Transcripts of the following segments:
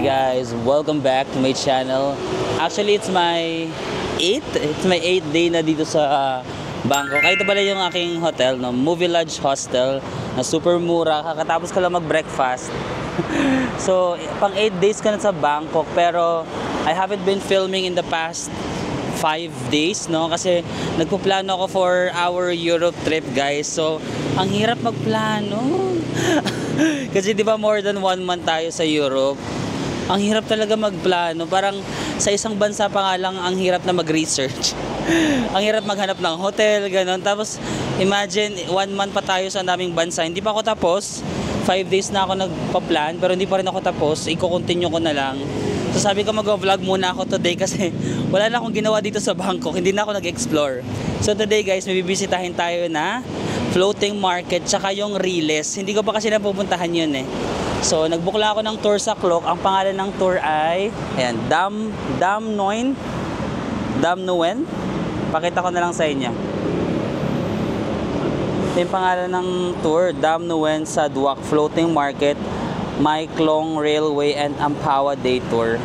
guys, welcome back to my channel. Actually, it's my 8th day na dito sa Bangkok. Ito pala yung aking hotel, no? Movie Lodge Hostel na super mura. Kakatapos ko lang mag-breakfast. So, pang 8 days ka na sa Bangkok, pero I haven't been filming in the past 5 days, no? Kasi nagpo-plano ako for our Europe trip, guys. So, ang hirap magplano. Kasi 'di ba more than 1 month tayo sa Europe. Ang hirap talaga magplano. Parang sa isang bansa pa nga lang ang hirap na mag-research. Ang hirap maghanap ng hotel, ganun. Tapos imagine 1 month pa tayo sa naming bansa. Hindi pa ako tapos. 5 days na ako nagpa-plan pero hindi pa rin ako tapos. Iko-continue ko na lang. So sabi ko mag-vlog muna ako today kasi wala na akong ginawa dito sa Bangkok. Hindi na ako nag-explore. So today guys, may bibisitahin tayo na floating market tsaka yung Riles. Hindi ko pa kasi napupuntahan yun eh. So nagbook lang ako ng tour sa Clock. Ang pangalan ng tour ay ayan, Dam Nguyen. Pakita ko na lang sa inyo. Ito yung pangalan ng tour, Dam Nguyen sa Duak Floating Market, My Klong Railway and Ampawa Day Tour.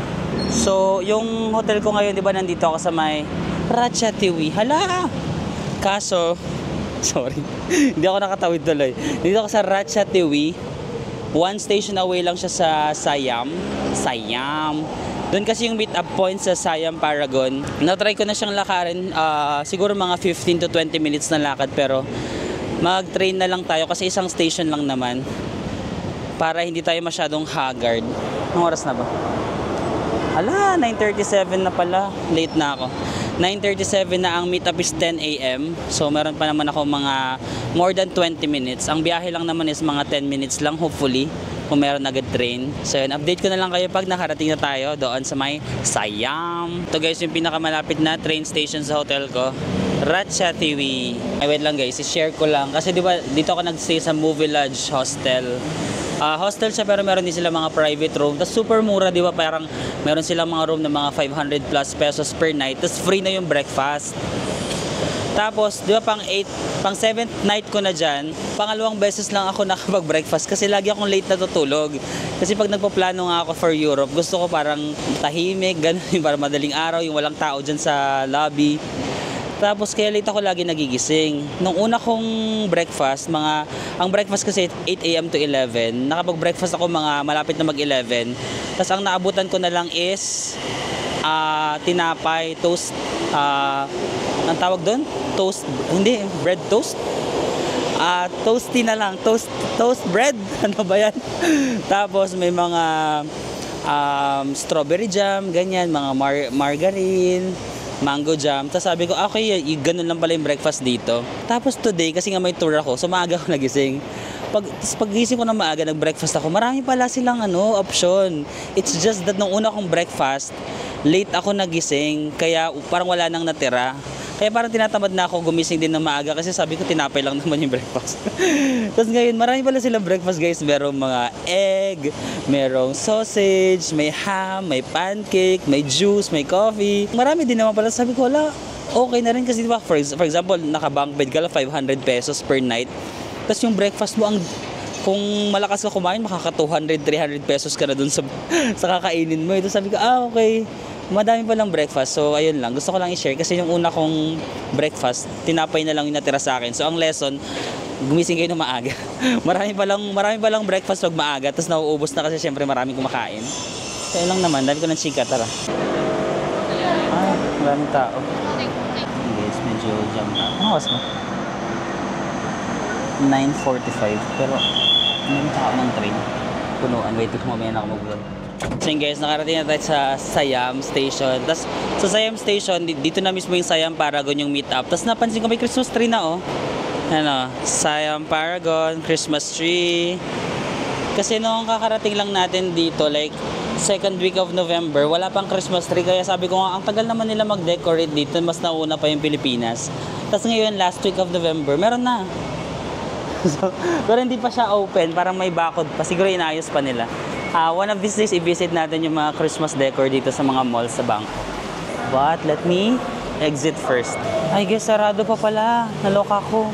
So yung hotel ko ngayon, di ba, nandito ako sa may Ratchathewi. Hala! Kaso sorry, hindi ako nakatawid tuloy. Dito ako sa Ratchathewi. 1 station away lang siya sa Siam. Doon kasi yung meet up point sa Siam Paragon. Na-try ko na siyang lakarin, siguro mga 15 to 20 minutes na lakad, pero mag-train na lang tayo kasi isang station lang naman para hindi tayo masyadong haggard. Anong oras na ba? Hala, 9:37 na pala. Late na ako. 9:37 na, ang meetup is 10 AM. So meron pa naman ako mga more than 20 minutes. Ang biyahe lang naman is mga 10 minutes lang, hopefully, kung meron agad train. So yun, update ko na lang kayo pag nakarating na tayo doon sa may Siam. Ito guys, yung pinakamalapit na train station sa hotel ko, Ratchathewi. Ay wait lang guys, i-share ko lang. Kasi di ba dito ako nagstay sa Movie Lodge Hostel. Hostel siya pero meron din sila mga private room. Tapos super mura, di ba? Parang meron silang mga room na mga 500 plus pesos per night. Tapos free na yung breakfast. Tapos, di ba, pang 7th night ko na dyan, pangalawang beses lang ako nakapag-breakfast kasi lagi akong late natutulog. Kasi pag nagpaplano nga ako for Europe, gusto ko parang tahimik, ganun, para madaling araw, yung walang tao dyan sa lobby. Tapos kaya late ako lagi nagigising. Nung una kong breakfast, ang breakfast kasi 8 AM to 11. Nakapag-breakfast ako mga malapit na mag-11. Tapos ang naabutan ko na lang is tinapay, toast, ang tawag doon? Toast, hindi, bread toast? Toasty na lang, toast bread, ano ba yan? Tapos may mga strawberry jam, ganyan, mga margarine, mango jam. Tapos sabi ko, okay, ganun lang pala yung breakfast dito. Tapos today, kasi nga may tour ako, so maaga ako nagising. Pag-gising ko na maaga, nag-breakfast ako, marami pala silang option. It's just that nung una kong breakfast, late ako nagising, kaya parang wala nang natira. Kaya parang tinatamad na ako gumising din na maaga kasi sabi ko tinapay lang naman yung breakfast. Tapos ngayon, marami pala silang breakfast guys. Merong mga egg, merong sausage, may ham, may pancake, may juice, may coffee. Marami din naman pala. Sabi ko, wala, okay na rin kasi diba, for example, naka-bunk bed ka lang 500 pesos per night. Tapos yung breakfast mo, kung malakas ka kumain, makaka 200, 300 pesos ka na dun sa kakainin mo. Ito sabi ko, okay. Madami pa lang breakfast. So ayun lang, gusto ko lang i-share kasi yung una kong breakfast, tinapay na lang yung natira sa akin. So ang lesson, gumising kayo ng maaga. marami pa lang breakfast pag maaga, tapos nauubos na kasi syempre maraming kumakain. Kaya lang naman, dami ko ng chika, tara. Maraming tao. Guys, medyo jam na. Ano oras mo? 9:45, pero may tao ng train. Punuan, wait lang, mamaya na ako mag-vlog. So yun guys, nakarating na tayo sa Siam Station. Tapos sa Siam Station, dito na mismo yung Siam Paragon yung meet up. Tapos napansin ko may Christmas tree na Siam Paragon, Christmas tree. Kasi nung kakarating lang natin dito, like 2nd week of November, wala pang Christmas tree. Kaya sabi ko nga, ang tagal naman nila mag-decorate dito, mas nauna pa yung Pilipinas. Tapos ngayon, last week of November, meron na. So, pero hindi pa siya open, parang may bakod pa. Siguro inayos pa nila. One of these days, i-visit natin yung mga Christmas decor dito sa mga malls sa Bangkok. But let me exit first. I guess sarado pa pala. Naloka ko.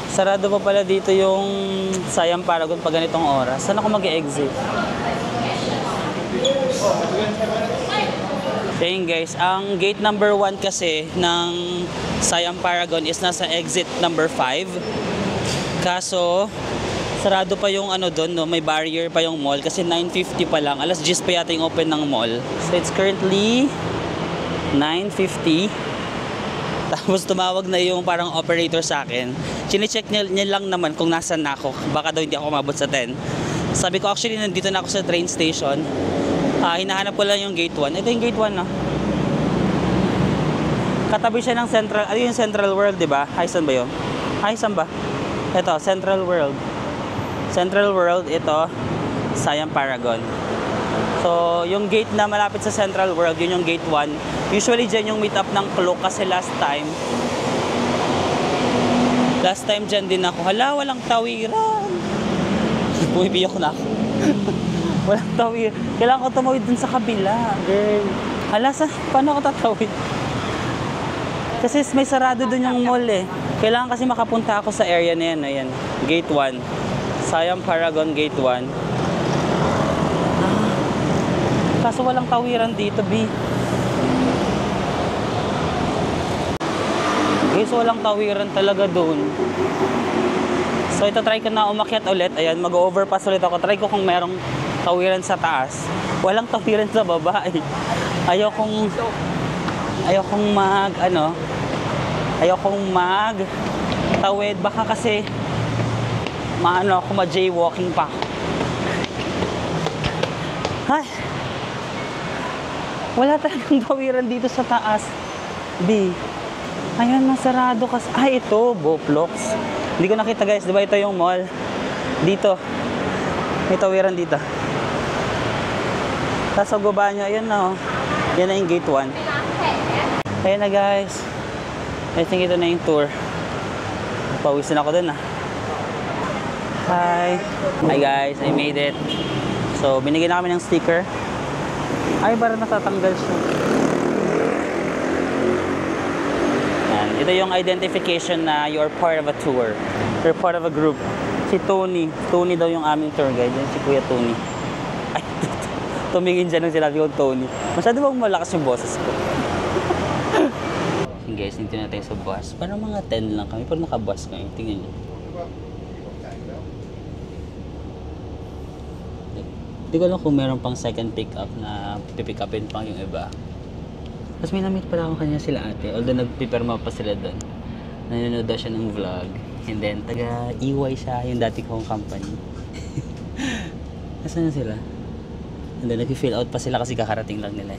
Sarado pa pala dito yung Siam Paragon pag ganitong oras. Saan ako mag-exit? Ayun guys, ang gate number 1 kasi ng Siam Paragon is nasa exit number 5. Kaso, sarado pa yung ano doon, no? May barrier pa yung mall kasi 9:50 pa lang. Alas 10 pa yata yung open ng mall. So it's currently 9:50. Tapos tumawag na yung parang operator sa akin. Chine-check niya lang naman kung nasan na ako. Baka daw hindi ako umabot sa 10. Sabi ko actually nandito na ako sa train station. Hinahanap ko lang yung gate 1. Ito yung gate 1, no? Katabi siya ng Central, ano yung Central World, di ba? Ay, saan ba yun? Ay, saan ba? Ito, Central World. Central World, ito, Siam Paragon. So, yung gate na malapit sa Central World, yun yung gate 1. Usually, dyan yung meet up ng Klook kasi last time dyan din ako. Hala, walang tawiran. Bumibiyak na ako. Walang tawid. Kailangan ko tumawid dun sa kabila. Girl. Hala, paano ako tatawid? Kasi may sarado dun yung mall eh. Kailangan kasi makapunta ako sa area na yan. Ayan. Gate 1. Siam Paragon Gate 1. Kaso walang tawiran dito, B. Guys, walang tawiran talaga dun. So, ito try ko na umakyat ulit. Ayan, mag-overpass ulit ako. Try ko kung merong tawiran sa taas. Walang tawiran sa baba eh. Ayokong tawid. Baka kasi ako ma-jaywalking pa. Ay, wala talagang tawiran dito sa taas. B. Ayan, masarado kasi. Ay, ito, Boplox. Hindi ko nakita guys, di ba ito yung mall? Dito. May tawiran dito. Tapos sa baba nyo, ayan na oh. Yan na yung gate 1. Ayan na guys. I think ito na yung tour. Pawisin ako dun ah. Hi. Hi guys, I made it. So, binigyan na kami ng sticker. Ay, parang natatanggal siya. Yan. Ito yung identification na you're part of a tour. You're part of a group. Si Tony. Tony daw yung aming tour guide. Yan si Kuya Tony. Ay, tumingin dyan nung sinabi ko Tony. Masyado bang malakas yung boses ko? Guys, dito na tayo sa bus. Parang mga 10 lang kami. Pero naka-bus kami. Tingnan nyo. Hindi ko alam kung meron pang second pick-up na pipick upin pang yung iba. Tapos may na-meet pala ako kanina sila ate. Although nagpipirma pa sila doon. Nanonood daw siya ng vlog. And then, taga-EY siya, yung dati kong company. Nasaan na sila? And then, nag-fill out pa sila kasi kakarating lang nila.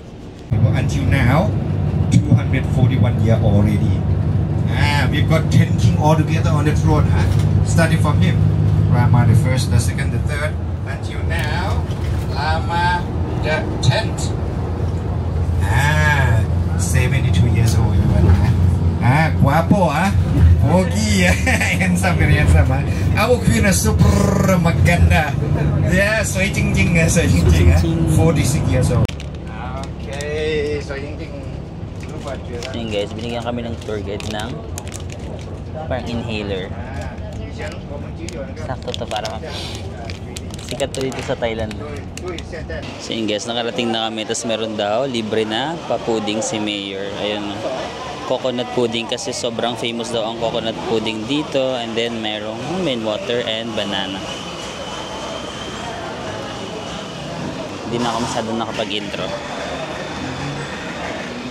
Until now, 241 years already. We've got 10 king all together on the throne. Starting from him. Rama the first, the second, the third. Until now, Lama the 10th. 72 years old. Guapo Pogi handsome, very handsome Our queen is super maganda. Yeah, soy jing jing 46 years old. Okay, soy jing jing. Ayun guys, binigyan kami ng tour guide ng parang inhaler. Sakto to para sikat to dito sa Thailand. So yun guys, nakarating na kami. Tapos meron daw, libre na pa-pudding si Mayor. Ayun, coconut pudding kasi sobrang famous daw ang coconut pudding dito. And then merong main water and banana. Hindi na ako masyadong nakapag-intro.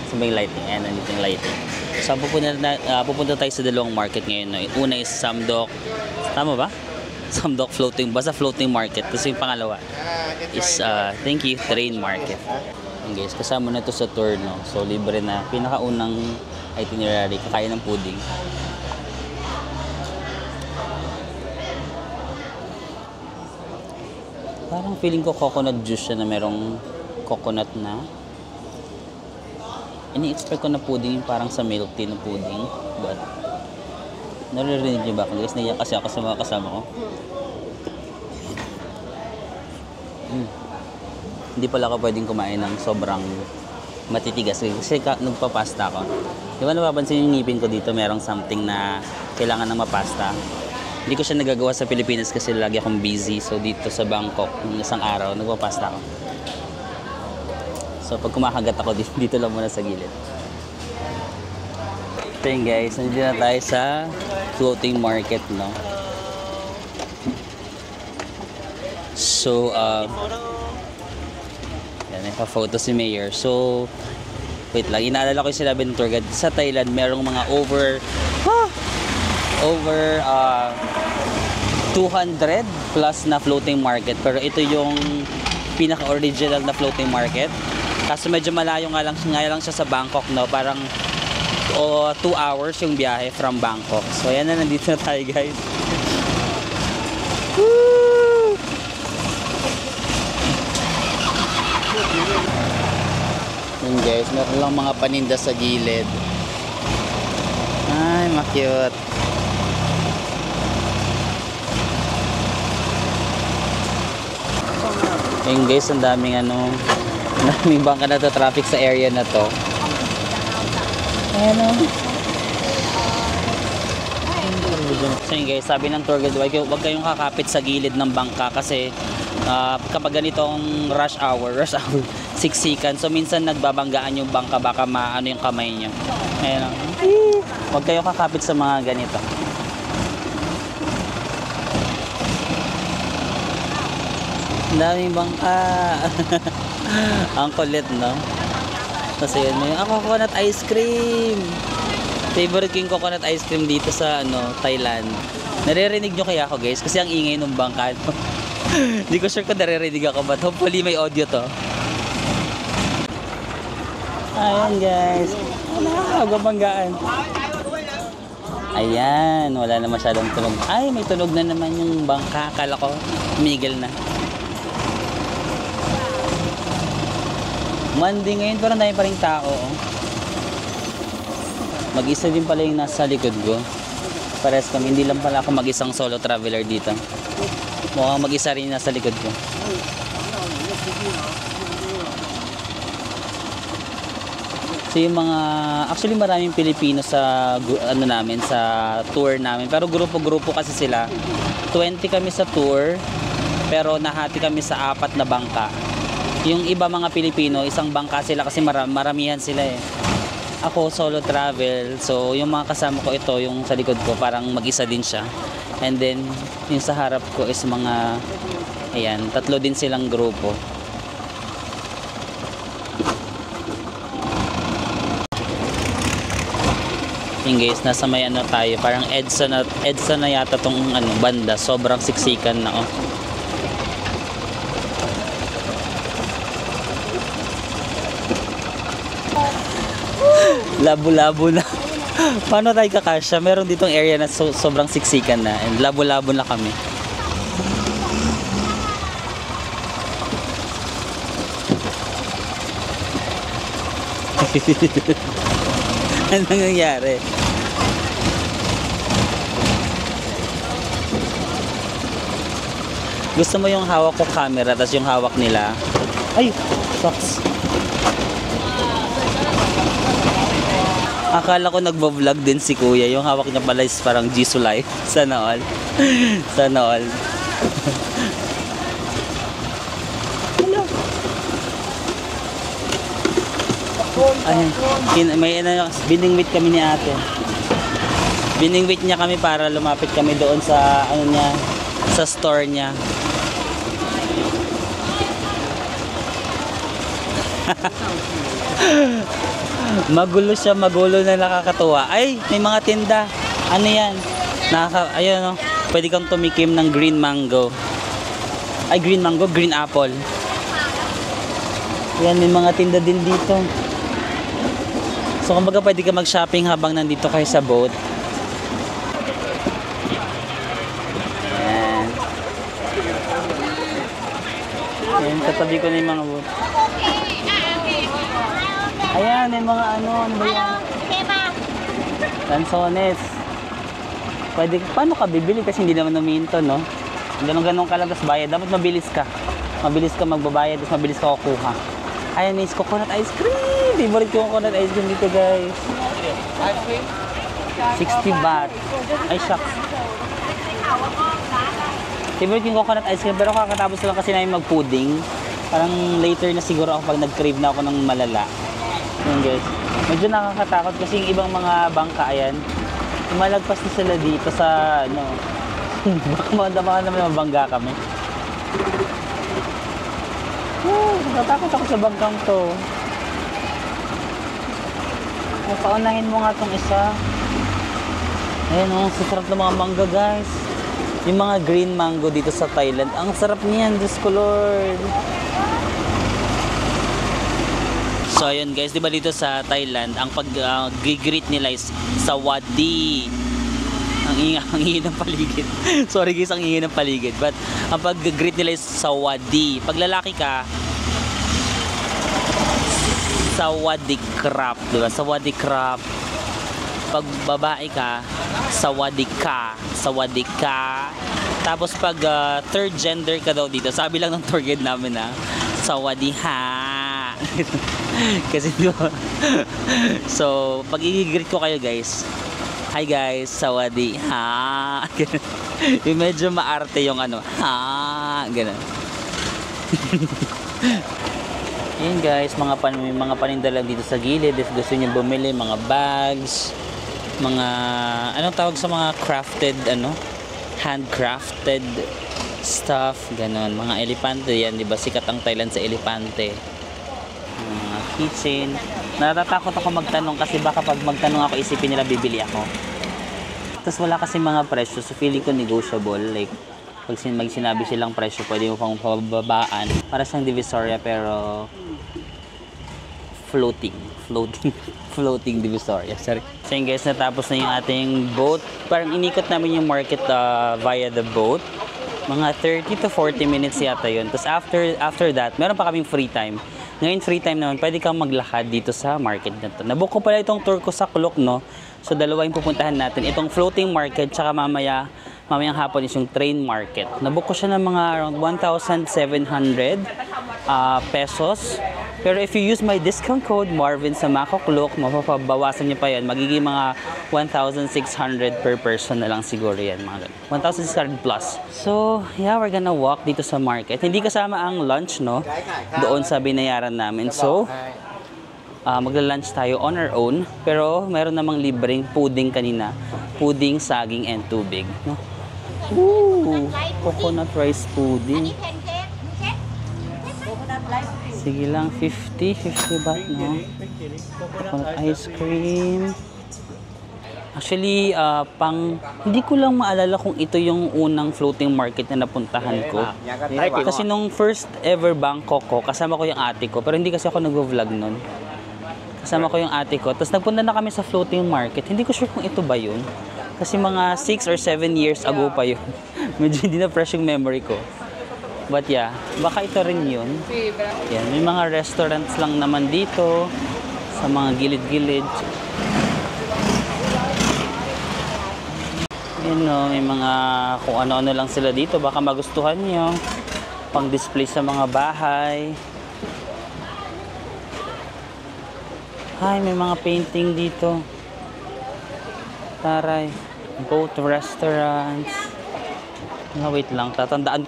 Sabay lighting. Ayan, nandito yung lighting. So pupunta tayo sa dalawang market ngayon. No? Una is Samdok. Tama ba? Samdok floating. Basta floating market. Tapos yung pangalawa is, thank you, train market. And guys, kasama na to sa tour. No? So libre na. Pinakaunang itinerary. Kakain ng pudding. Parang feeling ko coconut juice siya na merong coconut na. Ini-expect ko na pudding parang sa milk tea na pudding. But, naririnig niyo ba? Guys, naiyak kasi ako sa mga kasama ko. Hindi pala ako pwedeng kumain ng sobrang matitigas. Kasi nagpapasta ako. Di ba napapansin yung ngipin ko dito, merong something na kailangan ng mapasta. Hindi ko siya nagagawa sa Pilipinas kasi lagi akong busy. So dito sa Bangkok, isang araw, nagpapasta ako. So pag kumakagat ako, dito lang muna sa gilid. Ito yun guys, nandito na tayo sa floating market, no? So, yan, naka-photo si Mayor. So, wait lang, inaalala ko yung sinabi ng tour guide. Sa Thailand, merong mga over 200 plus na floating market. Pero ito yung pinaka-original na floating market. Kaso medyo malayo nga lang siya sa Bangkok, no? Parang 2 hours yung biyahe from Bangkok. So, ayan na, nandito na tayo, guys. Woo! Yun, guys. Meron lang mga paninda sa gilid. Ay, ma-cute. Ayun, guys, ang daming bangka na to traffic sa area na to. Ayan o. So yun guys, sabi ng tour guide, huwag kayong kakapit sa gilid ng bangka kasi kapag ganitong rush hour, siksikan. So minsan nagbabanggaan yung bangka, baka maano yung kamay nyo. Ayan o. Huwag kayong kakapit sa mga ganito. Ang daming bangka. Ang kulit, no? Kasi yun, may coconut ice cream. Favorite ko yung coconut ice cream dito sa Thailand. Naririnig nyo kaya ako guys? Kasi ang ingay ng bangka. Hindi ko sure kung naririnig ako, but hopefully may audio to. Ayan guys. Wala, gabanggaan. Ayan, wala na masyadong tunog. Ay, may tunog na naman yung bangka. Akala ko, migil na. Monday ngayon, pero dahil pa rin tao. Mag-isa din pala yung nasa likod ko. Pares kami, hindi lang pala ako mag-isang solo traveler dito. Mukhang mag-isa rin nasa likod ko. So yung mga, actually maraming Pilipino sa sa tour namin. Pero grupo-grupo kasi sila. 20 kami sa tour, pero nahati kami sa 4 na bangka. Yung iba mga Pilipino, isang bangka sila kasi maramihan sila eh. Ako solo travel, so yung mga kasama ko ito, yung sa likod ko, parang mag-isa din siya. And then, yung sa harap ko is mga, ayan, 3 din silang grupo. Yung guys, nasa may tayo, parang EDSA na yata tong banda, sobrang siksikan na oh. Labo-labo na. Paano tayo kakasya? Meron ditong area na sobrang siksikan na and labo-labo na kami. Anong nangyari? Gusto mo yung hawak ko camera tapos yung hawak nila? Ay! Sucks! Akala ko nagbo-vlog din si kuya. Yung hawak niya pala is parang Jisoo Life. Sana all. Sana all. Ayun. May biningwit kami ni ate. Biningwit niya kami para lumapit kami doon sa niya, sa store niya. Magulo na nakakatuwa. Ay, may mga tinda. Ano yan? Ayun, pwede kang tumikim ng green mango. Ay, green mango, green apple. Yan, may mga tinda din dito. So, kumbaga pwede ka mag-shopping habang nandito kayo sa boat. Ayan. Ayan, katabi ko na yung mga boat. Ayan, may mga ano ba yan? Lansones. Pwede, paano ka bibili? Kasi hindi naman umiinto, no? Ganun ka lang, tapos bayad. Dapat mabilis ka. Mabilis ka magbabayad, tapos mabilis ka kukuha. Ayan, may coconut ice cream. Favorite ko coconut ice cream dito, guys. 60 baht. Ay, shucks. Favorite yung coconut ice cream, pero kakatapos lang kasi namin mag-pudding. Parang later na siguro ako pag nag-crave na ako ng malala. Yun guys. Medyo nakakatakot kasi yung ibang mga bangka, ayan, malagpas na sila dito sa, ano, baka naman mabangga kami. Natatakot ako sa bangkang to. Paunahin mo nga tong isa. Ayan o, sarap ng mga mangga guys. Yung mga green mango dito sa Thailand, ang sarap niyan, Diyos ko Lord. So ayun guys, di ba dito sa Thailand, ang pag-greet nila is sawadi. Ang ingay ng paligid. Sorry guys, ang ingay ng paligid. But ang pag-greet nila is sawadi. Pag lalaki ka, sawadee-krap, diba? Sawadee-krap. Pag babae ka, sawadee-ka. Sawadee-ka. Tapos pag third gender ka daw dito, sabi lang ng tour guide namin na sawadee-ha. Kasi diba? So, pag i-greet ko kayo guys, hi guys, sawadee-ha. Yung medyo maarte yung ano, ha, ganun. Yun guys, mga paninda lang dito sa gilid. If gusto nyo bumili, mga bags, mga, anong tawag sa mga crafted, ano, handcrafted stuff, ganon. Mga elepante yan, di ba? Sikat ang Thailand sa elepante. Keychain. Natatakot ako magtanong kasi baka pag magtanong ako, isipin nila bibili ako. Tapos wala kasi mga presyo, so feeling ko negotiable. Like, pag may sinabi silang presyo, pwede mo pang pababaan. Para siyang Divisoria pero floating Divisoria. Sorry. So yun guys, natapos na yung ating boat. Parang inikot namin yung market via the boat. Mga 30 to 40 minutes yata yun. Tapos after that, meron pa kaming free time. Ngayon free time naman, pwede kang maglakad dito sa market na to. Nabook ko pala itong tour ko sa Klok, no? So dalawa yung pupuntahan natin. Itong floating market, tsaka mamayang hapon is yung train market. Nabook ko siya ng mga around 1,700 pesos. Pero if you use my discount code Marvin sa Mako Klok, mapapabawasan niyo pa yan. Magiging mga 1,600 per person na lang siguro yan. 1,600 plus. So, yeah, we're gonna walk dito sa market. Hindi kasama ang lunch, no? Doon sa binayaran namin. So, magla-lunch tayo on our own. Pero, meron namang libreng pudding kanina. Pudding, saging, and tubig. No? Ooh, coconut rice pudding. Sige lang, 50 baht, no? Coconut ice cream. Actually, hindi ko lang maalala kung ito yung unang floating market na napuntahan ko. Kasi nung first ever Bangkok ko, kasama ko yung ate ko. Pero hindi kasi ako nag-vlog nun. Kasama ko yung ate ko. Tapos nagpunta na kami sa floating market. Hindi ko sure kung ito ba yun. Kasi mga 6 or 7 years ago pa yun. Medyo hindi na fresh yung memory ko. But yeah, baka ito rin yun. Yan, may mga restaurants lang naman dito. Sa mga gilid-gilid. Yan o, may mga kung ano-ano lang sila dito. Baka magustuhan nyo. Pang-display sa mga bahay. Ay, may mga painting dito. Taray. Boat restaurants. Wait lang, tatandaan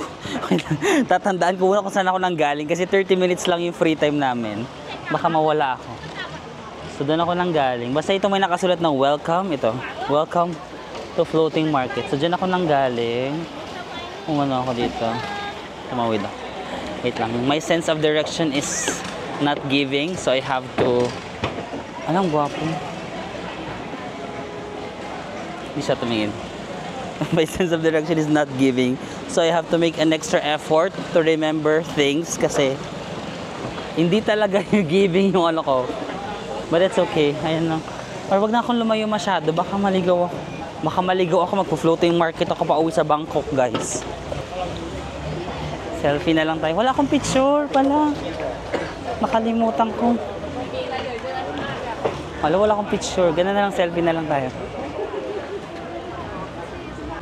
ko muna kung saan ako nanggaling kasi 30 minutes lang yung free time namin. Baka mawala ako. So doon ako nanggaling. Basta ito may nakasulat ng welcome. Ito, welcome to floating market. So dyan ako nanggaling. Umano ako dito. Tumawid ako. Wait lang. My sense of direction is not giving. So I have to... Anong gwapo? Hindi siya tumingin. My sense of direction is not giving. So I have to make an extra effort to remember things kasi hindi talaga yung giving yung ano ko. But it's okay. Ayan lang. Or wag na akong lumayo masyado. Baka maligaw ako. Baka maligaw ako. Magpo-floating market ako pa uwi sa Bangkok, guys. Selfie na lang tayo. Wala akong picture pala. Nakalimutan ko. Wala akong picture. Ganun na lang, selfie na lang tayo.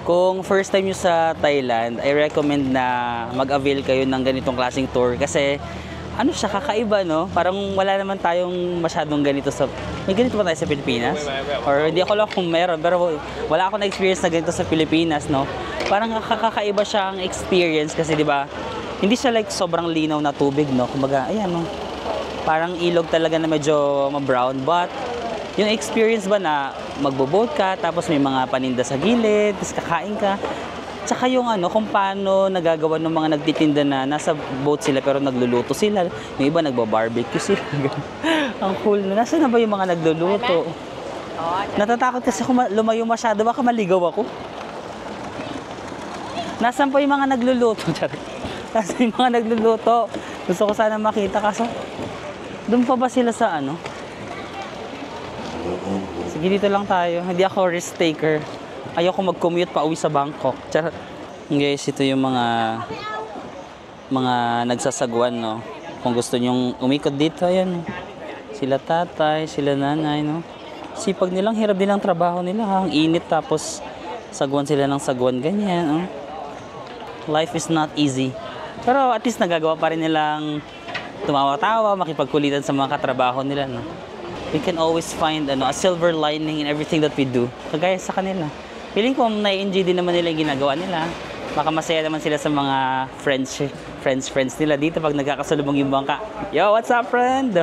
Kung first time nyo sa Thailand, I recommend na mag-avail kayo ng ganitong klaseng tour kasi ano siya, kakaiba, no? Parang wala naman tayong masyadong ganito sa... May ganito ba tayo sa Pilipinas? Or hindi ako lang kung meron, pero wala akong na-experience na ganito sa Pilipinas, no? Parang kakaiba siyang experience kasi, di ba, Hindi siya like sobrang linaw na tubig, no? Kumbaga, ayan, no? Parang ilog talaga na medyo ma-brown. But, yung experience ba na magbo-boat ka, tapos may mga paninda sa gilid, tapos kakain ka. Tsaka yung ano, kung paano nagagawa ng mga nagtitinda na nasa boat sila pero nagluluto sila. Yung iba nagba-barbecue sila. Ang cool na. Nasaan na ba yung mga nagluluto? Natatakot kasi kung lumayo masyado, baka maligaw ako. Nasaan pa yung mga nagluluto? Nasaan yung mga nagluluto? Gusto ko sana makita kaso doon pa ba sila sa ano? Sige, dito lang tayo. Hindi ako risk taker. Ayoko mag-commute pa uwi sa Bangkok. Charot. Guys, ito yung mga nagsasagwan, no? Kung gusto nyong umikot dito, ayan. Sila tatay, sila nanay, no? Sipag nilang, hirap din ang trabaho nila, ha? Ang init, tapos sagwan sila ng sagwan, ganyan, no? Life is not easy. Pero at least nagagawa pa rin nilang tumawa-tawa, makipagkulitan sa mga katrabaho nila, no? We can always find a silver lining in everything that we do. Kagaya sa kanila. Feeling ko na-enjoy din naman nila yung ginagawa nila. Baka masaya naman sila sa mga friends nila dito pag nagkakasalubong yung bangka. Yo, what's up, friend?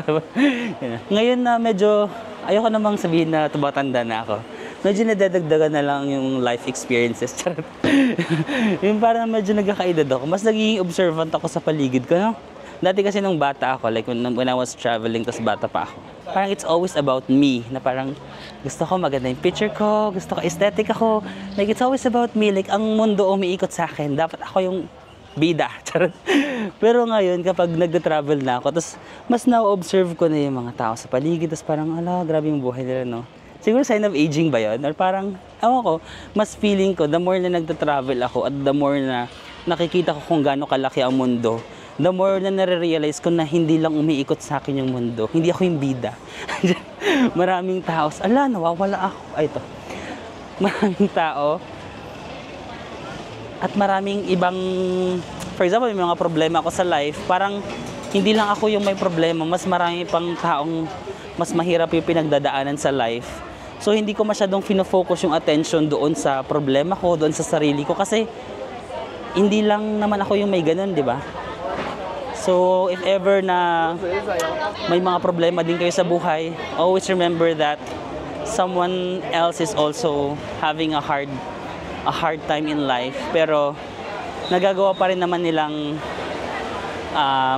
Ngayon na medyo, ayoko namang sabihin na tumatanda na ako. Medyo nadadagdagan na lang yung life experiences. Yung parang medyo nagkakaedad ako. Mas naging observant ako sa paligid ko, no? Dati kasi nung bata ako, like when I was traveling, tas bata pa ako. Parang it's always about me, na parang gusto ko maganda yung picture ko, gusto ko aesthetic ako. Like it's always about me, like ang mundo umiikot sa akin. Dapat ako yung bida. Pero ngayon, kapag nag-travel na ako, tas mas na-observe ko na yung mga tao sa paligid, tas parang, ala, grabe yung buhay nila, no? Siguro sign of aging ba yun? Or parang, ewan ko, mas feeling ko, the more na nagta-travel ako at the more na nakikita ko kung gaano kalaki ang mundo, the more na nare-realize ko na hindi lang umiikot sa akin yung mundo. Hindi ako yung bida. Maraming tao. Ala, nawawala ako. Ay, ito. Maraming tao. At maraming ibang, for example, may mga problema ako sa life. Parang hindi lang ako yung may problema. Mas marami pang taong mas mahirap yung pinagdadaanan sa life. So, hindi ko masyadong fino-focus yung attention doon sa problema ko, doon sa sarili ko. Kasi, hindi lang naman ako yung may ganun, di ba? So, if ever na may mga problema din kayo sa buhay, always remember that someone else is also having a hard time in life. Pero, nagagawa pa rin naman nilang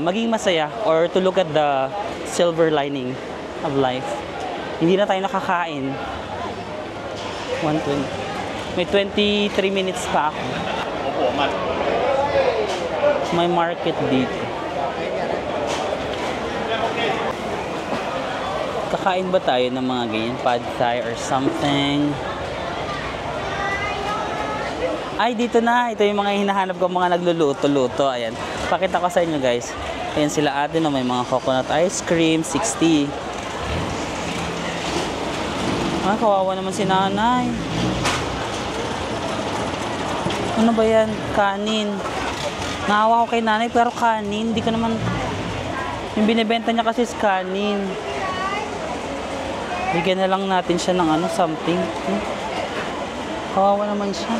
maging masaya or to look at the silver lining of life. Hindi na tayo nakakain. 1:20. May 23 minutes pa ako. May market dito. Kakain ba tayo ng mga ganyan? Pad Thai or something? Ay, dito na. Ito yung mga hinahanap ko, mga nagluluto-luto. Ayan. Pakita ko sa inyo, guys. Ayan sila ate, no? May mga coconut ice cream, 60. Ah, kawawa naman si nanay. Ano ba yan? Kanin. Naawa ko kay nanay, pero kanin. Hindi ko naman... Yung binibenta niya kasi is kanin. Bigyan na lang natin siya ng something. Kawawa naman siya.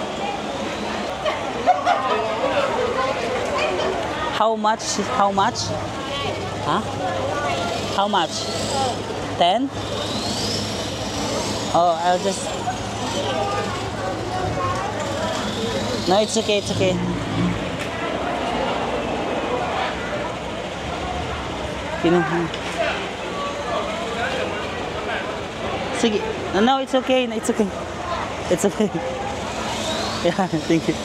How much? How much? Huh? How much? 10? Oh, I'll just... No, it's okay, it's okay. Sige. No, it's okay. It's okay. It's okay. Yeah, thank you.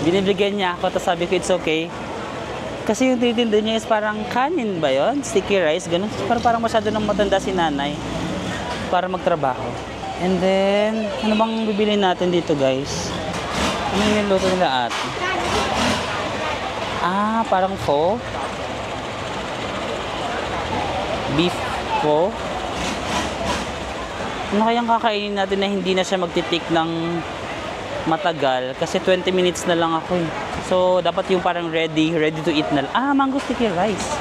Binibigyan niya ako, tapos sabi ko, it's okay. Kasi yung titinda niya is parang kanin ba yun? Sticky rice, ganun. Parang masyado nang matanda si nanay para magtrabaho. And then, ano bang bibili natin dito, guys? Ano yung niluto nila ate? Ah, parang pho. Beef pho. Ano kayang kakainin natin na hindi na siya magtitik ng matagal? Kasi 20 minutes na lang ako eh. So, dapat yung parang ready to eat na lang. Ah, mango sticky rice.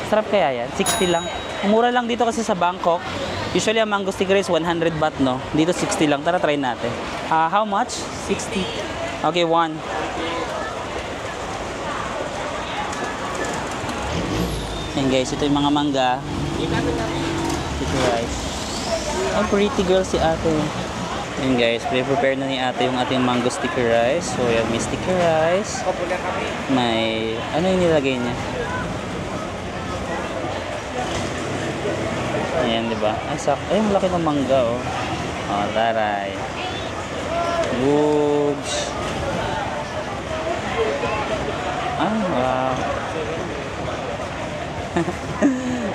Sarap kaya yan? 60 lang. Mura lang dito kasi sa Bangkok. Usually, ang mango sticky rice, 100 baht, no? Dito, 60 lang. Tara, try natin. How much? 60. Okay, 1. Yan guys, ito yung mga mangga. Sticky rice. Ang pretty girl si ate. Yan guys, prepare na ni ate yung ating mango sticky rice. So yan, may sticky rice. May, ano yung nilagay niya? Ayan, di ba? Ay, ay, malaki ng mangga, oh. Oh, taray. Woogs. Ah, wow.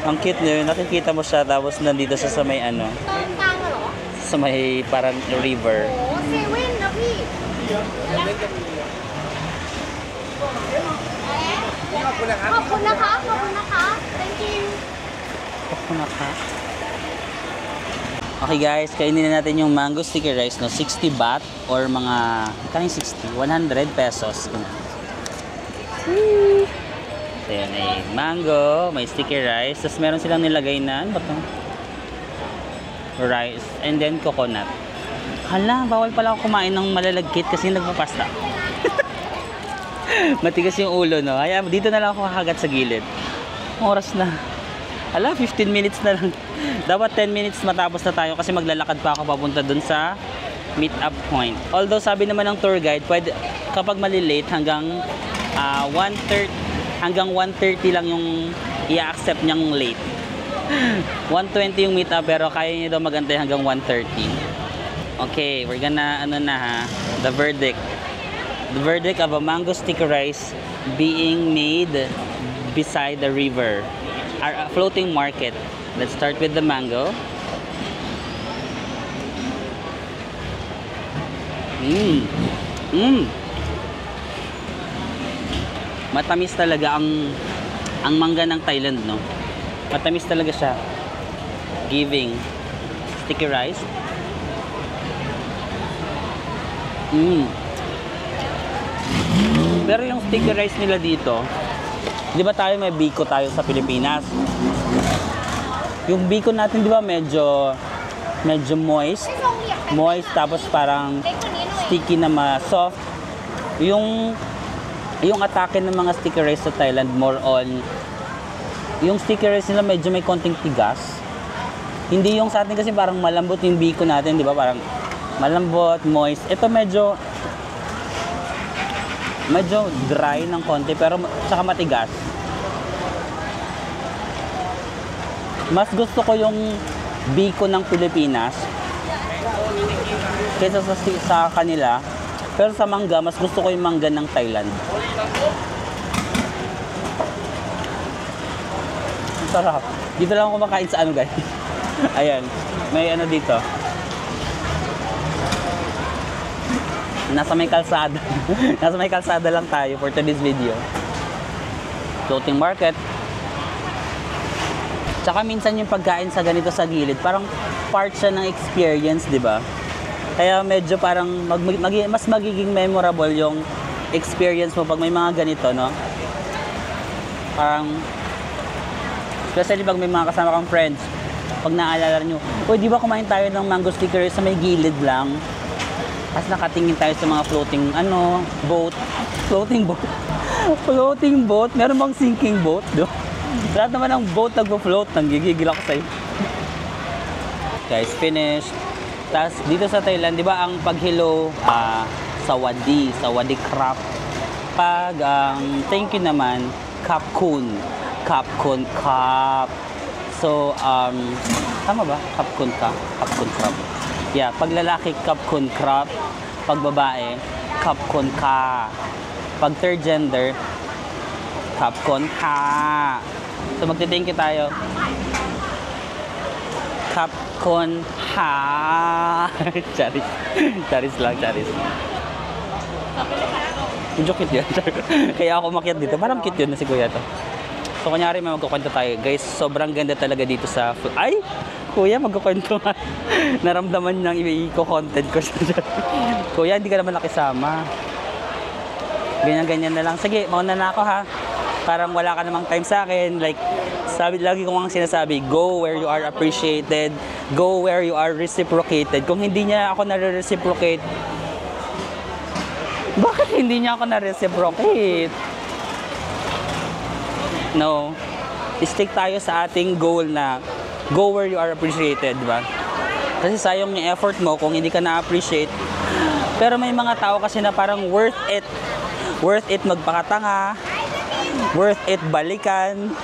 Ang cute niya. Nakikita mo siya tapos nandito siya sa may ano. Sa may parang river. Okay guys, kainin na natin yung mango sticky rice, no? 60 baht or mga, kaning 60? 100 pesos. So yan ay mango, may sticky rice, tapos meron silang nilagay na, ano ba ito? Rice, and then coconut. Hala, bawal pala ako kumain ng malalagkit kasi nagpapasta. Matigas yung ulo, no? Kaya dito na lang ako kakagat sa gilid. Oras na. Hala, 15 minutes na lang. Dapat 10 minutes matapos na tayo kasi maglalakad pa ako papunta dun sa meet-up point. Although sabi naman ng tour guide, pwede, kapag malilate hanggang 1:30 hanggang 1:30 lang yung i-accept niyang late. 1:20 yung meet-up pero kaya niya daw magantay hanggang 1:30. Okay, we're gonna ano na ha, the verdict. The verdict of a mango sticky rice being made beside the river. Our floating market. Let's start with the mango. Matamis talaga ang mangga ng Thailand, no? Matamis talaga siya. Giving sticky rice. Pero yung sticky rice nila dito, di ba tayo may biko tayo sa Pilipinas? Yung biko natin, di ba medyo moist tapos parang sticky na soft. Yung atake ng mga sticky rice sa Thailand more on yung sticky rice nila medyo may konting tigas. Hindi yung sa atin kasi parang malambot yung biko natin, di ba? Parang malambot, moist. Ito medyo dry ng konti pero saka matigas. Mas gusto ko yung biko ng Pilipinas kaysa sa kanila. Pero sa mangga, mas gusto ko yung mangga ng Thailand. Sarap. Dito lang ako kumakain sa ano guys. Ayan. May ano dito. Nasa may kalsada. Nasa may kalsada lang tayo for today's video. Floating market. Tsaka minsan yung pagkain sa ganito sa gilid, parang part siya ng experience, di ba? Kaya medyo parang mas magiging memorable yung experience mo pag may mga ganito, no? Parang, especially pag may mga kasama kang friends, pag naalala nyo, uy, di ba kumain tayo ng mango sticky rice sa may gilid lang? Tapos nakatingin tayo sa mga floating, boat. Floating boat. Floating boat? Meron bang sinking boat? Do? Lahat naman ng boat nagpo-float. Nanggigigil ako sa'yo. Guys, finished. Tapos dito sa Thailand, di ba ang paghilo sawadi crab. Pag thank you naman, kapkun cup. So, tama ba? Kapkun crab. Yeah, pag lalaki, kapkun crab. Pag babae, kapkun ka. Pag third gender, kapkun ka. So, magti-thank you tayo. Kapkun ha. Charis lang. Medyo cute yun. Kaya ako makiat dito. Parang cute yun na si Kuya to. So, kunyari may magkukwento tayo. Guys, sobrang ganda talaga dito sa... Ay! Kuya, magkukwento nga. Naramdaman niyang i-content ko siya. Kuya, hindi ka naman nakisama. Ganyan-ganyan na lang. Sige, mauna na ako ha. Parang wala ka namang time sa akin. Like, lagi ko nga sinasabi, go where you are appreciated. Go where you are reciprocated. Kung hindi niya ako na-reciprocate, bakit hindi niya ako na-reciprocate? No. stick tayo sa ating goal na go where you are appreciated, di ba? Kasi sayang yung effort mo kung hindi ka na-appreciate. Pero may mga tao kasi na parang worth it. Worth it magpakatanga. Worth it balikan.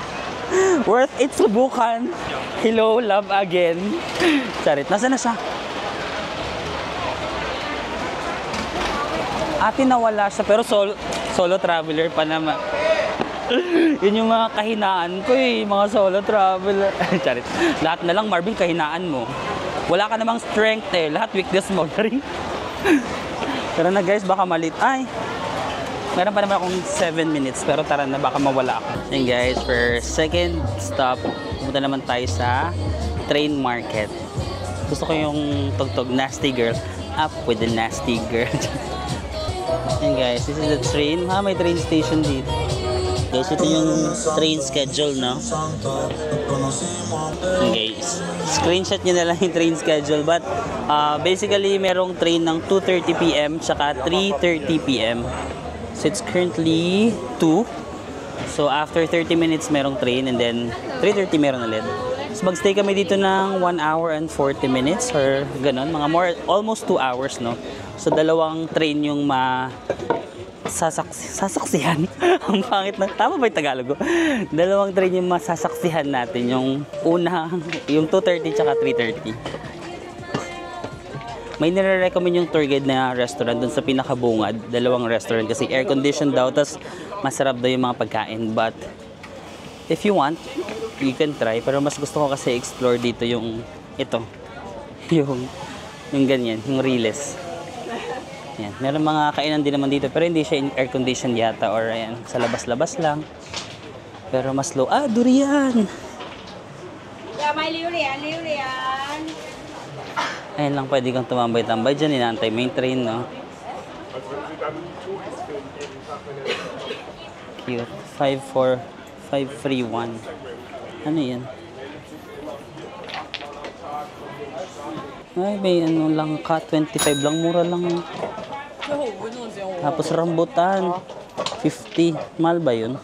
Worth it subukan. Hello, love again. Charit, nasaan na siya? Ate nawala siya, pero solo traveler pa naman. Yun yung mga kahinaan ko eh, mga solo traveler. Charit, lahat na lang Marvin kahinaan mo. Wala ka namang strength eh, lahat weakness mo. Pero na guys, baka malit. Ay, meron pa naman akong 7 minutes, pero tara na, baka mawala ako. And guys, for second stop, pumunta naman tayo sa train market. Gusto ko yung tugtog, Nasty Girl. Up with the Nasty Girl. And guys, this is the train. May train station dito. Guys, ito yung train schedule, no? And guys, screenshot nyo na lang yung train schedule. But, basically, merong train ng 2:30 PM tsaka 3:30 PM. So it's currently 2. So after 30 minutes merong train and then 3:30 meron ulit. So magstay kami dito ng 1 hour and 40 minutes or ganon. Mga almost 2 hours, no? So dalawang train yung sasaksihan. Ang pangit na. Tama ba yung Tagalog ko? Dalawang train yung masasaksihan natin. Yung una, yung 2:30 tsaka 3:30. May nire-recommend yung tour guide na restaurant dun sa pinakabungad. Dalawang restaurant kasi air-conditioned daw. Tapos masarap daw yung mga pagkain. But if you want, you can try. Pero mas gusto ko kasi explore dito yung ito. Yung ganyan, yung Riles. Yan. Meron mga kainan din naman dito. Pero hindi siya air-conditioned yata. Or ayan, sa labas-labas lang. Pero mas low. Ah, durian! Yeah, may liurian. Ayun lang, pwede kang tumambay-tambay dyan. Inaantay main train, no? Cute. 54531. Ano yan? Ay, may ano lang ka. 25 lang. Mura lang. Tapos rambutan. 50. Mahal ba yun?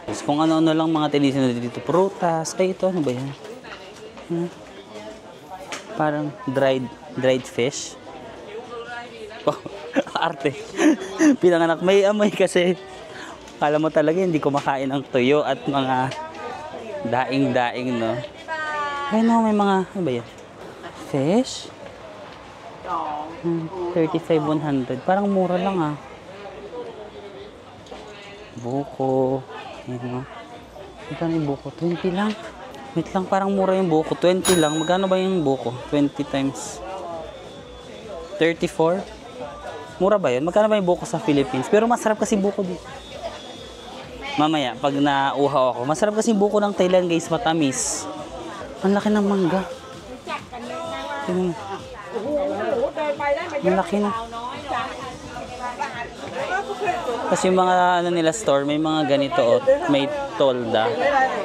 Tapos kung ano-ano lang mga tinisin na dito. Prutas. Ay, ito. Ano ba yan? Parang dried fish. Oh, arte. Pinanganak. May amoy kasi. Kala mo talaga hindi kumakain ng tuyo at mga daing-daing, no? Ay, no, may mga, ano ba yan? Fish? 35,100. Parang mura lang, ah. Buko. Ayan, no? Magkano yung buko? 20 lang. Wait lang, parang mura yung buko. 20 lang. Magkano ba yung buko? 20 times 34? Mura ba yun? Magkano ba yung buko sa Philippines? Pero masarap kasi buko dito. Mamaya, pag nauhaw ako. Masarap kasi buko ng Thailand, guys. Matamis. Ang laki ng mangga. Tingnan. Ang laki na. Kasi yung mga ano nila store, may mga ganito o may tolda.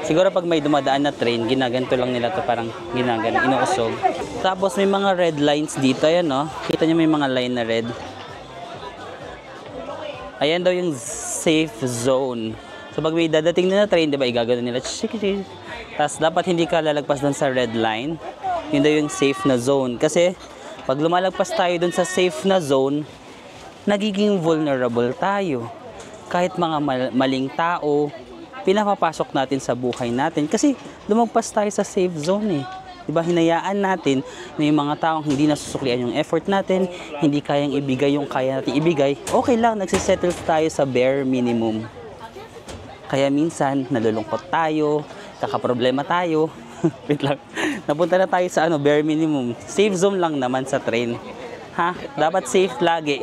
Siguro pag may dumadaan na train, ginaganto lang nila to, parang ginagan, inuusog. Tapos may mga red lines dito, ayan no. Kita niyo may mga line na red. Ayan daw yung safe zone. So pag may dadating na train, di ba, igagano nila. Tapos dapat hindi ka lalagpas doon sa red line. Yun daw yung safe na zone. Kasi pag lumalagpas tayo doon sa safe na zone, nagiging vulnerable tayo. Kahit mga maling tao, pinapapasok natin sa buhay natin. Kasi lumagpas tayo sa safe zone eh. Diba, hinayaan natin na yung mga taong hindi nasusuklian yung effort natin, hindi kayang ibigay yung kaya natin ibigay, okay lang, nagsisettle tayo sa bare minimum. Kaya minsan, nalulungkot tayo, kakaproblema tayo. Wait lang, napunta na tayo sa bare minimum. Safe zone lang naman sa train. Ha? Dapat safe lagi.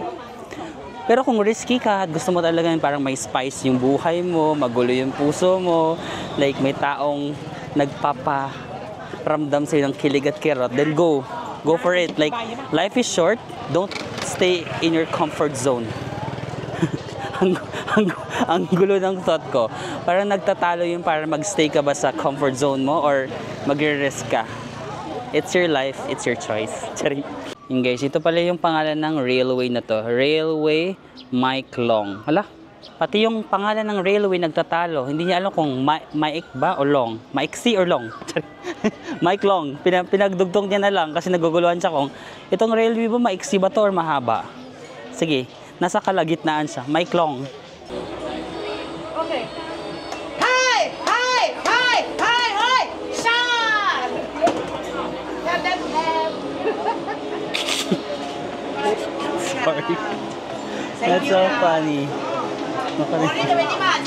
Pero kung risky ka, gusto mo talaga parang may spice yung buhay mo, magulo yung puso mo, like may taong nagpaparamdam sa'yo ng kilig at kirot, then go for it. Like, life is short, don't stay in your comfort zone. ang gulo ng thought ko. Parang nagtatalo yun para magstay ka ba sa comfort zone mo or magre-risk ka. It's your life, it's your choice. Sorry. Yung guys, ito pala yung pangalan ng railway na to. Railway My Klong. Hala, Pati yung pangalan ng railway nagtatalo. Hindi niya alam kung Maik ba o Long. Maiksi or Long. Mike Long. Pinagdugtong niya na lang kasi naguguluhan siya kung itong railway ba maiksi ba to or mahaba. Sige, nasa kalagitnaan siya. Mike Long. Okay. Hi! Hi! Hi! Hi! Hi! Sean! Sorry. That's so funny.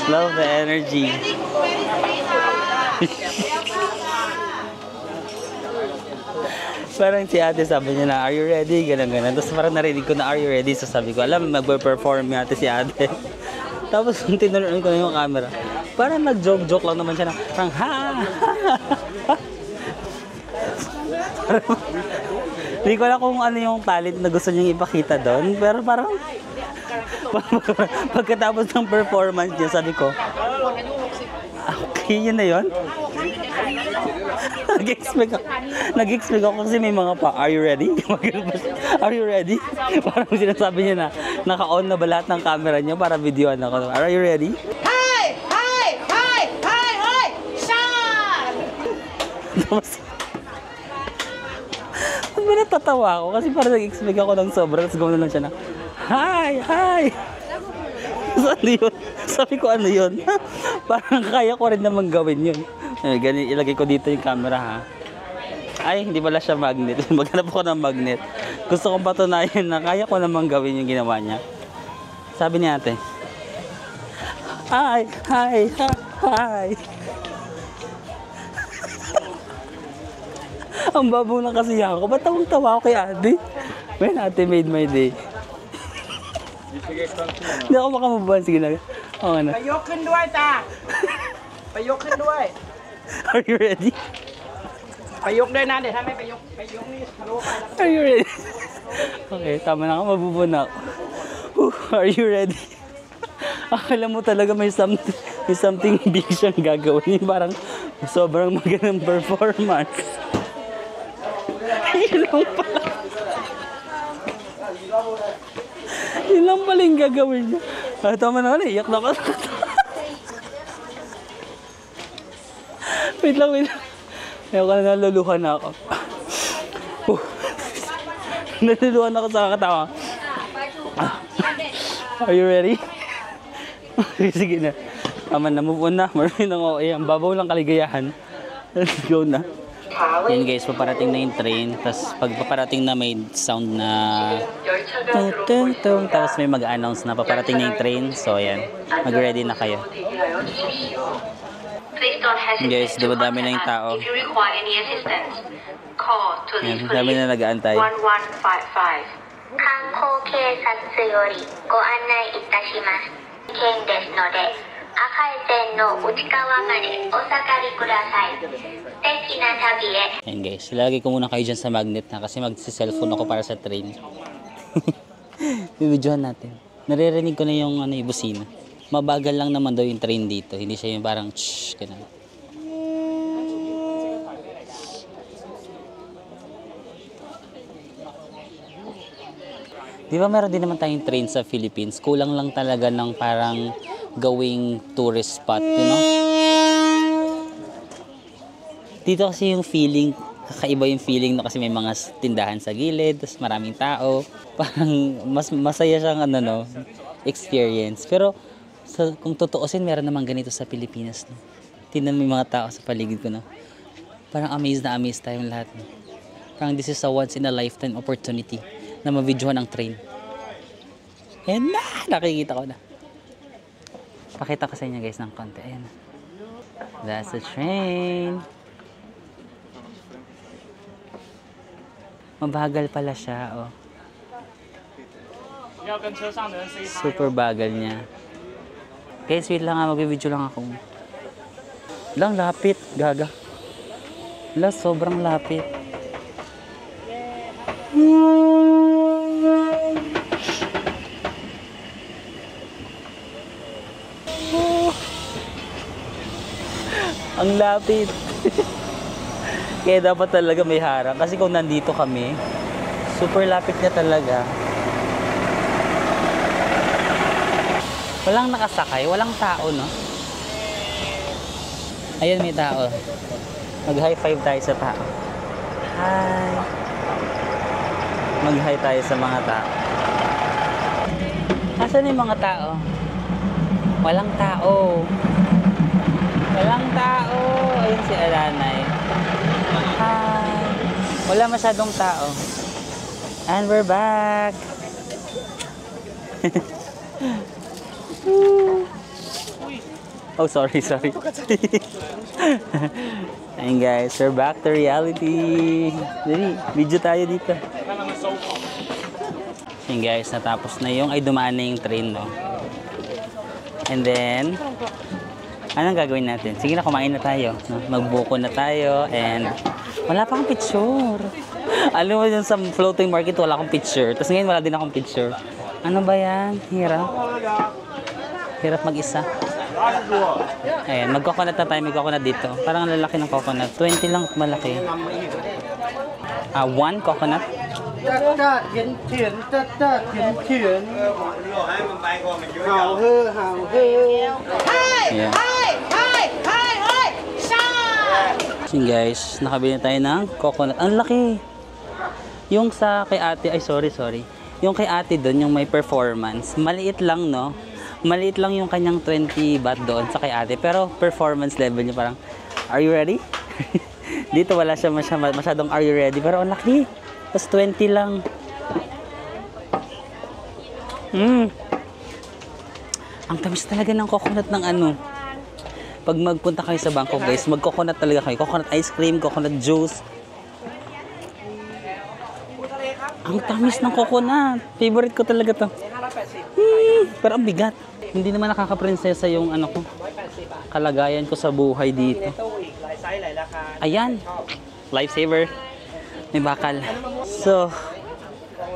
Love the energy. Parang si ate sabi niya na, are you ready? Ganun. Tapos parang narinig ko na, are you ready? So sabi ko, alam, magpe-perform yung ate si ate. Tapos tinuloy ko na yung camera. Parang nag-joke lang naman siya na, parang ha! Hindi ko alam kung ano yung talent na gusto niyang ipakita doon. Pero parang pagkatapos ng performance niya, sabi ko, okay, yun na yun. Nag-expect ako kasi may mga pa, are you ready? Are you ready? Parang sinasabi niya na, naka-on na ba lahat ng camera niya para videoan ako. Are you ready? Hi! Hi! Hi! Hi! Hi! Sean! Tapos, natatawa ako kasi parang nag-expect ako ng sobra. Tapos gawin lang siya na, hi! Hi! So, ano yun? Sabi ko, ano yun? Parang kaya ko rin naman gawin yun. Ganyan, ilagay ko dito yung camera, ha? Ay, hindi pala siya magnet. Maghanap ako ng magnet. Gusto kong patunayan na kaya ko naman gawin yung ginawa niya. Sabi niya ate, hi! Hi! Hi! Ang babaw na kasi ako. Ba't tawang-tawa ako kay ate? Man, ate made my day. Hindi ako makamubuhan. Sige na. Oo na. ประยกขึ้นด้วยจ้าประยกขึ้นด้วย Are you ready? ประยกด้วยนะเดี๋ยวถ้าไม่ประยกนี่ทะลุไปแล้ว Are you ready? Okay, tama na ako. Mabubuhan na ako. Are you ready? Akala mo talaga may something big siyang gagawin. Parang sobrang magandang performance. Yun lang pala. Yun lang pala yung gagawin niya. Tama na ulit, iyak na ako. Wait lang. Ayaw ka na, naluluhan na ako. Naluluhan ako sa kakatawa. Are you ready? Sige na. Tama na, move on na. Marami nang okay. Ang babaw lang kaligayahan. Let's go na. Yan guys, paparating na yung train. Tapos pag paparating na may sound na tung. Tapos may mag-announce na paparating na yung train. So ayan, mag-ready na kayo. Guys, dami na yung tao. Yan, dami na nag-aantay. 観光警察よりご案内いたします件ですので赤い線の内側までお下がりください素敵な旅へ Ayan guys, lagay ko muna kayo dyan sa magnet na kasi magsi-cellphone ako para sa train. Bibidyohan natin. Naririnig ko na yung busina. Mabagal lang naman daw yung train dito. Hindi siya yung parang shhh, ganun. Di ba meron din naman tayong train sa Philippines? Kulang lang talaga ng parang gawing tourist spot, you know? Dito kasi yung feeling, kakaiba yung feeling no, kasi may mga tindahan sa gilid, tapos maraming tao. Parang masaya siyang experience. Pero kung tutuusin, meron naman ganito sa Pilipinas. No? Tingnan mo yung mga tao sa paligid ko. No? Parang amazed tayong lahat. No? Parang this is a once in a lifetime opportunity na ma-videohan ang train. Ayan na! Nakikita ko na. Pakita ko sa inyo guys ng konti. Ayan na. That's the train. Mabagal pala siya, oh. Super bagal niya. Guys, wait lang nga. Mag-video lang ako. Lang lapit. Gaga. Wala, sobrang lapit. Ang lapit. Kaya dapat talaga may harang. Kasi kung nandito kami, super lapit niya talaga. Walang nakasakay, walang tao, no? Ayun, may tao. Mag-high five tayo sa tao. Hi! Mag-hi tayo sa mga tao. Asan yung mga tao? Walang tao. Walang tao. Ayun si Alanay. Hi! Wala masyadong tao. And we're back! Oh, sorry. Ayun guys, we're back to reality. Dali, video tayo dito. Ayun guys, natapos na yung, ay dumaan na yung train, no? And then, anong gagawin natin? Sige na, kumain na tayo. No? Magbuko na tayo and wala pa akong picture. Alam mo yun, sa floating market, wala akong picture. Tapos ngayon, wala din akong picture. Ano ba yan? Hirap. Hirap mag-isa. Ayan, mag-coconut na tayo. Mag-coconut dito. Parang ang lalaki ng coconut. 20 lang malaki. 1 coconut. Ayan. So guys, nakabili na tayo ng coconut. Ang laki. Yung sa kay ate, ay sorry. Yung kay ate doon, yung may performance. Maliit lang, no? Maliit lang yung kanyang 20 baht doon sa kay ate. Pero performance level niya parang, are you ready? Dito wala siya masyadong are you ready. Pero ang laki. Tapos 20 lang. Ang tamis talaga ng coconut ng ano. Pag magpunta kayo sa Bangkok guys, mag-coconut talaga kayo. Coconut ice cream, coconut juice. Ang tamis ng coconut. Favorite ko talaga to. Pero ang bigat. Hindi naman nakaka-prinsesa yung ano ko. Kalagayan ko sa buhay dito. Ayan. Lifesaver. May bakal. So,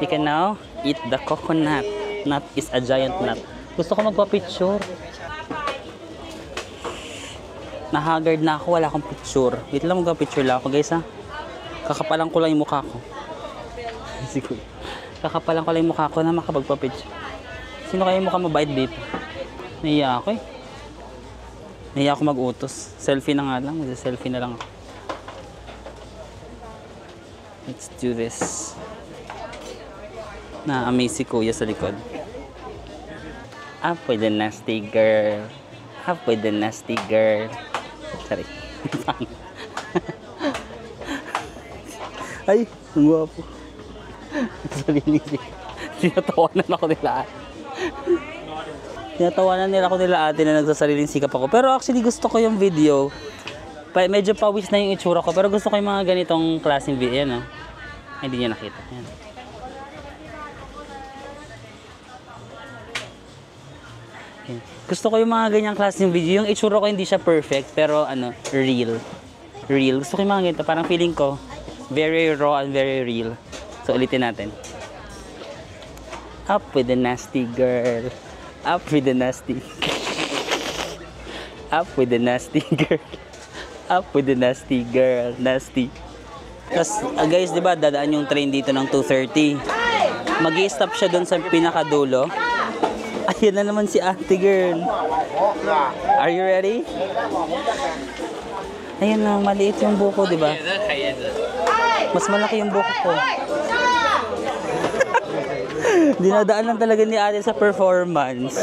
we can now eat the coconut. Nut is a giant nut. Gusto ko magpa-picture. Nahagard na ako. Wala akong picture. Wait lang, magpa-picture lang ako guys ha. Kakapalan ko lang yung mukha ko. Siguro. Kakapalan ko lang yung mukha ko na makapagpa-picture. Sino kaya yung mukha mabait dito? Nahiya ako eh. Nahiya ako mag-utos. Selfie na nga lang. Mag-selfie na lang ako. Let's do this. Na-amaze si kuya sa likod. Up with the nasty girl. Up with the nasty girl. Sorry. Ay, ang guwapo. Sarili siya. Tinatawanan ako nila ate. Tinatawanan nila ako nila ate na nagsasariling sikap ako. Pero actually gusto ko yung video. Medyo pawis na yung itsura ko. Pero gusto ko yung mga ganitong klaseng video. Yan, hindi niya nakita. Yan. Yan. Gusto ko yung mga ganyang klaseng video. Yung itsura ko hindi siya perfect. Pero real. Real. Gusto ko yung mga ganito. Parang feeling ko very raw and very real. So ulitin natin. Up with the nasty girl. Up with the nasty. Up with the nasty girl. Up with the nasty girl. Nasty. Tapos guys, di ba dadaan yung train dito ng 2:30. Mag-i-stop siya doon sa pinakadulo. Ayun na naman si ate girl. Are you ready? Ayun na, maliit yung buko, di ba? Mas malaki yung buko ko. Dinadaan lang talaga ni ate sa performance.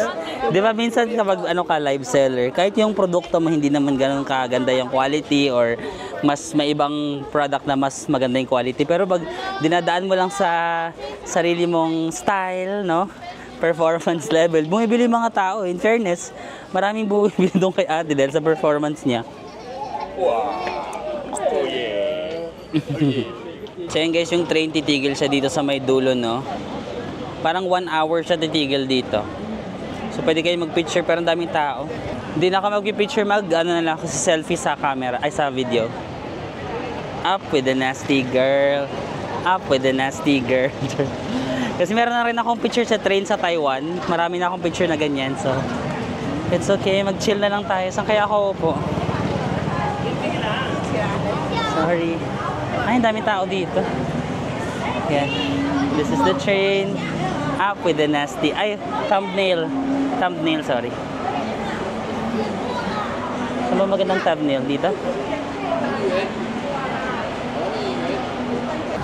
Di ba minsan kapag ka live seller, kahit yung produkto mo hindi naman ganun kaganda yung quality or mas may ibang product na mas maganda yung quality. Pero pag dinadaan mo lang sa sarili mong style, no? Performance level, bumibili mga tao. In fairness, maraming bumibili doon kay ate dahil sa performance niya. Wow! Oh yeah! So yun guys, yung train titigil siya dito sa may dulo, no? Parang 1 hour siya titigil dito. So pwede kayo mag-picture pero ang daming tao. Hindi na ako mag-picture, na lang ako sa selfie sa camera, ay sa video. Up with the nasty girl. Up with the nasty girl. Kasi meron na rin akong picture sa train sa Taiwan. Marami na akong picture na ganyan. So, it's okay. Mag-chill na lang tayo. Saan kaya ako upo? Sorry. Ay, ang daming tao dito. Yan. This is the train. Up with the nasty. Ay, thumbnail. Thumbnail, sorry. Saan ba magandang thumbnail? Dito?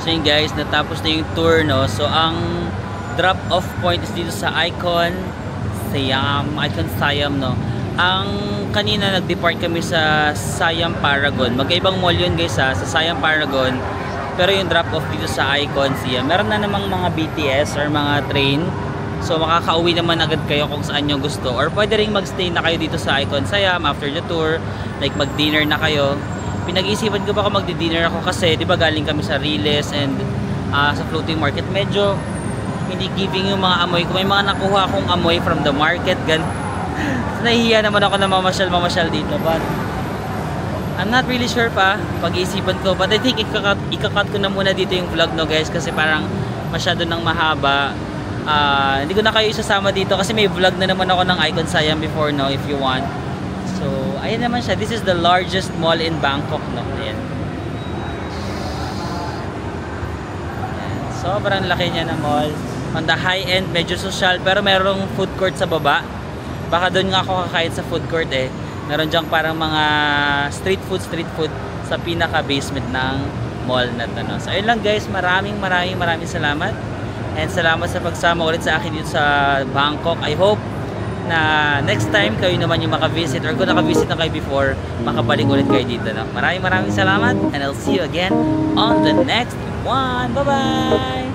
So yun guys, natapos na yung tour, no? So ang drop-off point is dito sa Icon Siam, no? Ang kanina nag-depart kami sa Siam Paragon. Magkaibang mall yun guys sa Siam Paragon. Pero yung drop-off dito sa Icon Siam. Meron na namang mga BTS or mga train. So makakauwi naman agad kayo kung saan nyo gusto. Or pwede rin magstay na kayo dito sa Icon Siam after the tour. Like mag-dinner na kayo. Pinag-isipan ko ba kung magdi-dinner ako kasi di ba galing kami sa Riles and sa floating market. Medyo hindi giving yung mga amoy ko. May mga nakuha akong amoy from the market. Nahihiya naman ako na mamasyal dito. But I'm not really sure pa. Pag-iisipan ko. But I think ikakat ko na muna dito yung vlog, no guys. Kasi parang masyado nang mahaba. Hindi ko na kayo isasama dito kasi may vlog na naman ako ng Icon Siam before, no, if you want. So, ayan naman siya. This is the largest mall in Bangkok, no? Ayan. Sobrang laki niya na mall. On the high end, medyo social, pero merong food court sa baba. Baka doon nga ako kakain sa food court eh. Meron diyang parang mga street food sa pinaka-basement ng mall na to, no? So, ayun lang guys. Maraming salamat. And salamat sa pagsama ulit sa akin dito sa Bangkok. I hope na next time kayo naman yung makavisit or kung nakavisit na kayo before, makabalik ulit kayo dito, no? Maraming salamat and I'll see you again on the next one. Bye-bye!